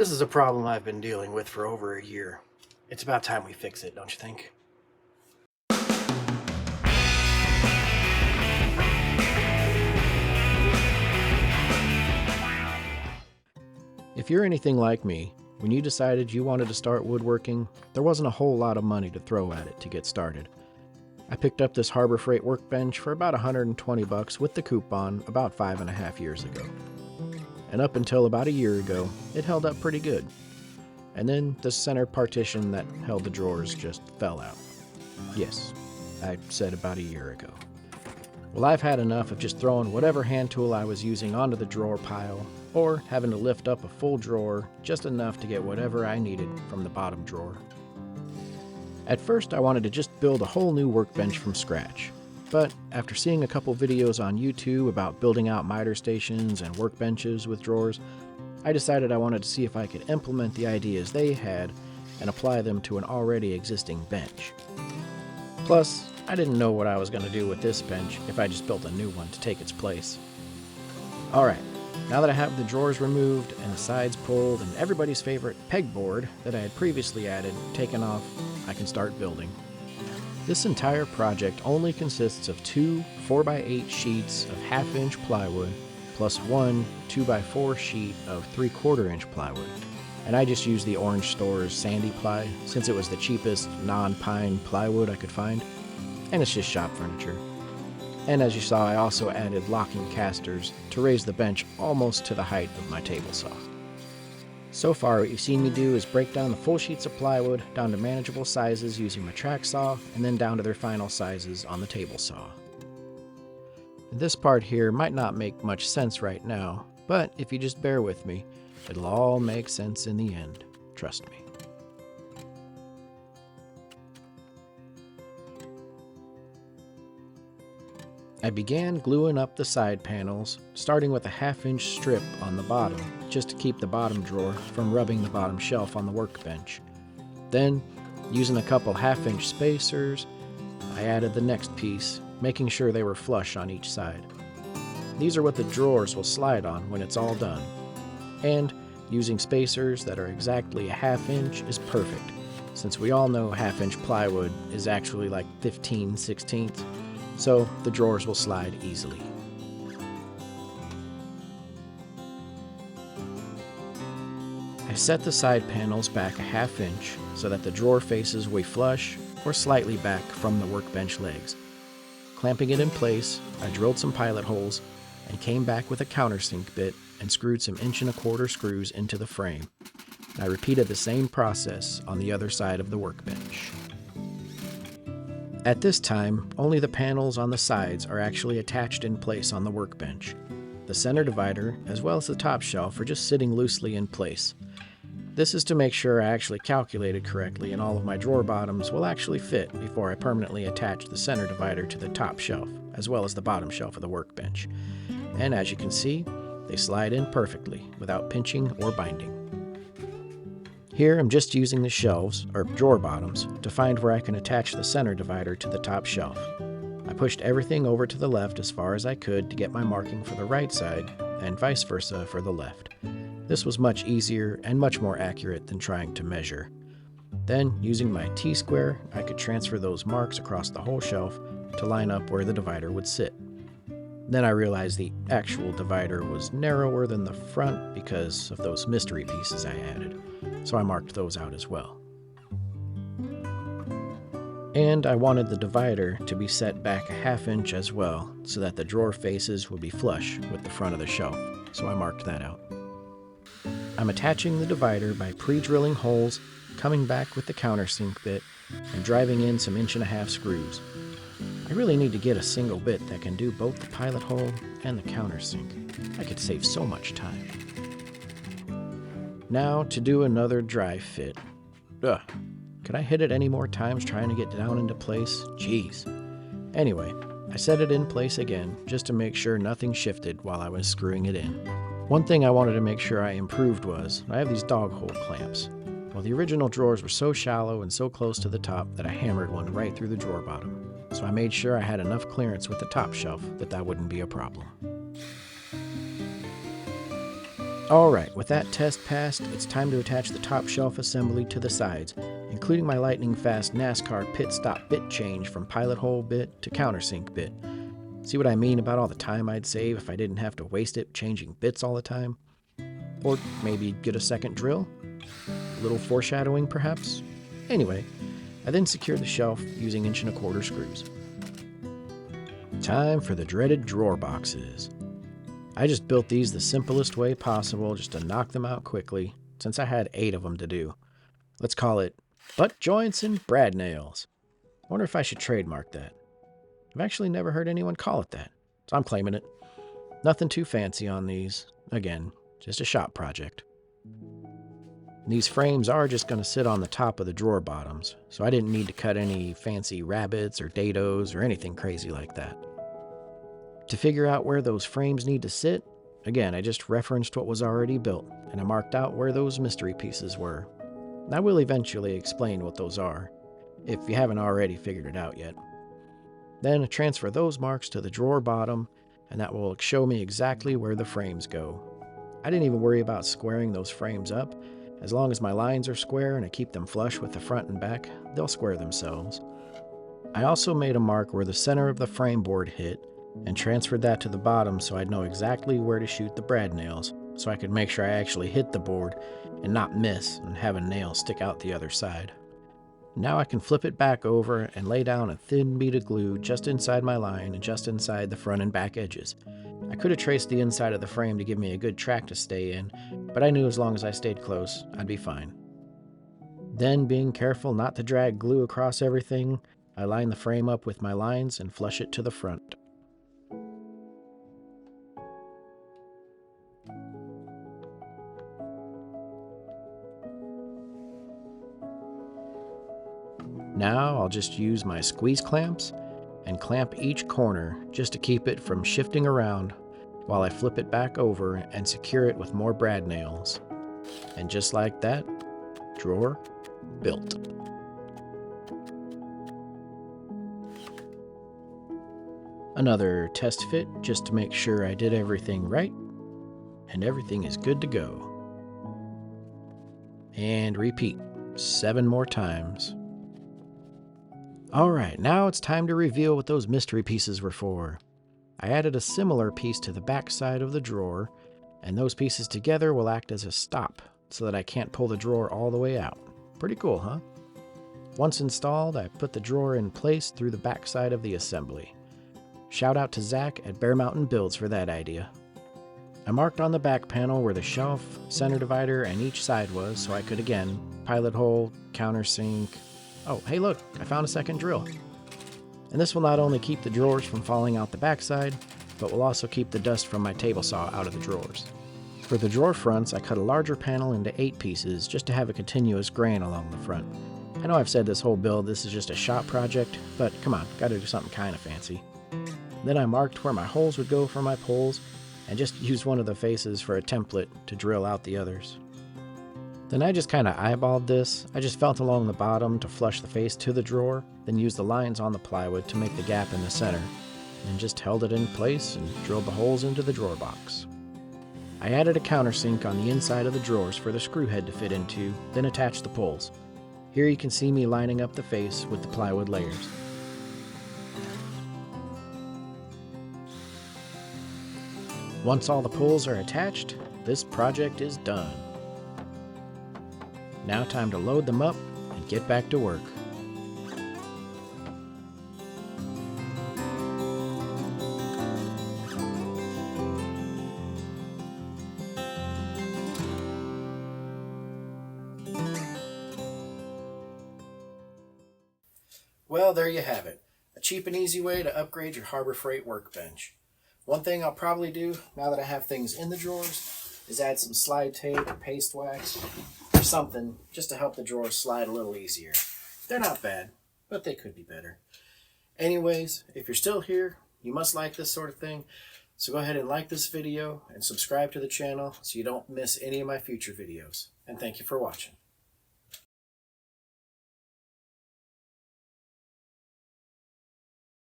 This is a problem I've been dealing with for over a year. It's about time we fix it, don't you think? If you're anything like me, when you decided you wanted to start woodworking, there wasn't a whole lot of money to throw at it to get started. I picked up this Harbor Freight workbench for about $120 with the coupon about 5.5 years ago. And up until about a year ago, it held up pretty good. And then the center partition that held the drawers just fell out. Yes, I said about a year ago. Well, I've had enough of just throwing whatever hand tool I was using onto the drawer pile, or having to lift up a full drawer just enough to get whatever I needed from the bottom drawer. At first, I wanted to just build a whole new workbench from scratch. But after seeing a couple videos on YouTube about building out miter stations and workbenches with drawers, I decided I wanted to see if I could implement the ideas they had and apply them to an already existing bench. Plus, I didn't know what I was going to do with this bench if I just built a new one to take its place. Alright, now that I have the drawers removed and the sides pulled and everybody's favorite pegboard that I had previously added taken off, I can start building. This entire project only consists of two 4x8 sheets of 1/2 inch plywood plus one 2x4 sheet of 3/4 inch plywood. And I just used the Orange Store's Sandy Ply since it was the cheapest non-pine plywood I could find, and it's just shop furniture. And as you saw, I also added locking casters to raise the bench almost to the height of my table saw. So far, what you've seen me do is break down the full sheets of plywood down to manageable sizes using my track saw, and then down to their final sizes on the table saw. This part here might not make much sense right now, but if you just bear with me, it'll all make sense in the end. Trust me. I began gluing up the side panels, starting with a 1/2 inch strip on the bottom, just to keep the bottom drawer from rubbing the bottom shelf on the workbench. Then, using a couple 1/2 inch spacers, I added the next piece, making sure they were flush on each side. These are what the drawers will slide on when it's all done. And using spacers that are exactly a 1/2 inch is perfect, since we all know 1/2 inch plywood is actually like 15/16, so the drawers will slide easily. I set the side panels back a 1/2 inch so that the drawer faces will be flush or slightly back from the workbench legs. Clamping it in place, I drilled some pilot holes and came back with a countersink bit and screwed some 1¼ inch screws into the frame. I repeated the same process on the other side of the workbench. At this time, only the panels on the sides are actually attached in place on the workbench. The center divider, as well as the top shelf, are just sitting loosely in place. This is to make sure I actually calculated correctly and all of my drawer bottoms will actually fit before I permanently attach the center divider to the top shelf, as well as the bottom shelf of the workbench. And as you can see, they slide in perfectly without pinching or binding. Here I'm just using the shelves, or drawer bottoms, to find where I can attach the center divider to the top shelf. I pushed everything over to the left as far as I could to get my marking for the right side, and vice versa for the left. This was much easier and much more accurate than trying to measure. Then, using my T-square, I could transfer those marks across the whole shelf to line up where the divider would sit. Then I realized the actual divider was narrower than the front because of those mystery pieces I added, so I marked those out as well. And I wanted the divider to be set back a 1/2 inch as well, so that the drawer faces would be flush with the front of the shelf, so I marked that out. I'm attaching the divider by pre-drilling holes, coming back with the countersink bit, and driving in some 1½ inch screws. I really need to get a single bit that can do both the pilot hole and the countersink. I could save so much time. Now to do another dry fit. Could I hit it any more times trying to get down into place? Jeez. Anyway, I set it in place again just to make sure nothing shifted while I was screwing it in. One thing I wanted to make sure I improved was, I have these dog hole clamps. Well, the original drawers were so shallow and so close to the top that I hammered one right through the drawer bottom. So I made sure I had enough clearance with the top shelf that wouldn't be a problem. Alright, with that test passed, it's time to attach the top shelf assembly to the sides, including my lightning fast NASCAR pit stop bit change from pilot hole bit to countersink bit. See what I mean about all the time I'd save if I didn't have to waste it changing bits all the time? Or maybe get a second drill? A little foreshadowing, perhaps? Anyway, I then secured the shelf using 1¼ screws. Time for the dreaded drawer boxes. I just built these the simplest way possible just to knock them out quickly, since I had 8 of them to do. Let's call it butt joints and brad nails. I wonder if I should trademark that. I've actually never heard anyone call it that, so I'm claiming it. Nothing too fancy on these. Again, just a shop project. These frames are just going to sit on the top of the drawer bottoms, so I didn't need to cut any fancy rabbets or dados or anything crazy like that. To figure out where those frames need to sit, again, I just referenced what was already built, and I marked out where those mystery pieces were. I will eventually explain what those are, if you haven't already figured it out yet. Then transfer those marks to the drawer bottom, and that will show me exactly where the frames go. I didn't even worry about squaring those frames up. As long as my lines are square and I keep them flush with the front and back, they'll square themselves. I also made a mark where the center of the frame board hit, and transferred that to the bottom so I'd know exactly where to shoot the brad nails, so I could make sure I actually hit the board and not miss and have a nail stick out the other side. Now I can flip it back over and lay down a thin bead of glue just inside my line and just inside the front and back edges. I could have traced the inside of the frame to give me a good track to stay in, but I knew as long as I stayed close, I'd be fine. Then, being careful not to drag glue across everything, I line the frame up with my lines and flush it to the front. Now I'll just use my squeeze clamps and clamp each corner just to keep it from shifting around while I flip it back over and secure it with more brad nails. And just like that, drawer built. Another test fit just to make sure I did everything right and everything is good to go. And repeat 7 more times. Alright, now it's time to reveal what those mystery pieces were for. I added a similar piece to the back side of the drawer, and those pieces together will act as a stop so that I can't pull the drawer all the way out. Pretty cool, huh? Once installed, I put the drawer in place through the back side of the assembly. Shout out to Zach at Bear Mountain Builds for that idea. I marked on the back panel where the shelf, center divider, and each side was so I could again pilot hole, countersink. Oh, hey look, I found a second drill. And this will not only keep the drawers from falling out the backside, but will also keep the dust from my table saw out of the drawers. For the drawer fronts, I cut a larger panel into 8 pieces just to have a continuous grain along the front. I know I've said this whole build, this is just a shop project, but come on, gotta do something kinda fancy. Then I marked where my holes would go for my poles, and just used one of the faces for a template to drill out the others. Then I just kinda eyeballed this. I just felt along the bottom to flush the face to the drawer, then used the lines on the plywood to make the gap in the center, and just held it in place and drilled the holes into the drawer box. I added a countersink on the inside of the drawers for the screw head to fit into, then attached the poles. Here you can see me lining up the face with the plywood layers. Once all the poles are attached, this project is done. Now time to load them up and get back to work. Well, there you have it. A cheap and easy way to upgrade your Harbor Freight workbench. One thing I'll probably do, now that I have things in the drawers, is add some slide tape or paste wax or something just to help the drawers slide a little easier. They're not bad, but they could be better. Anyways, if you're still here, you must like this sort of thing, so go ahead and like this video and subscribe to the channel so you don't miss any of my future videos. And thank you for watching.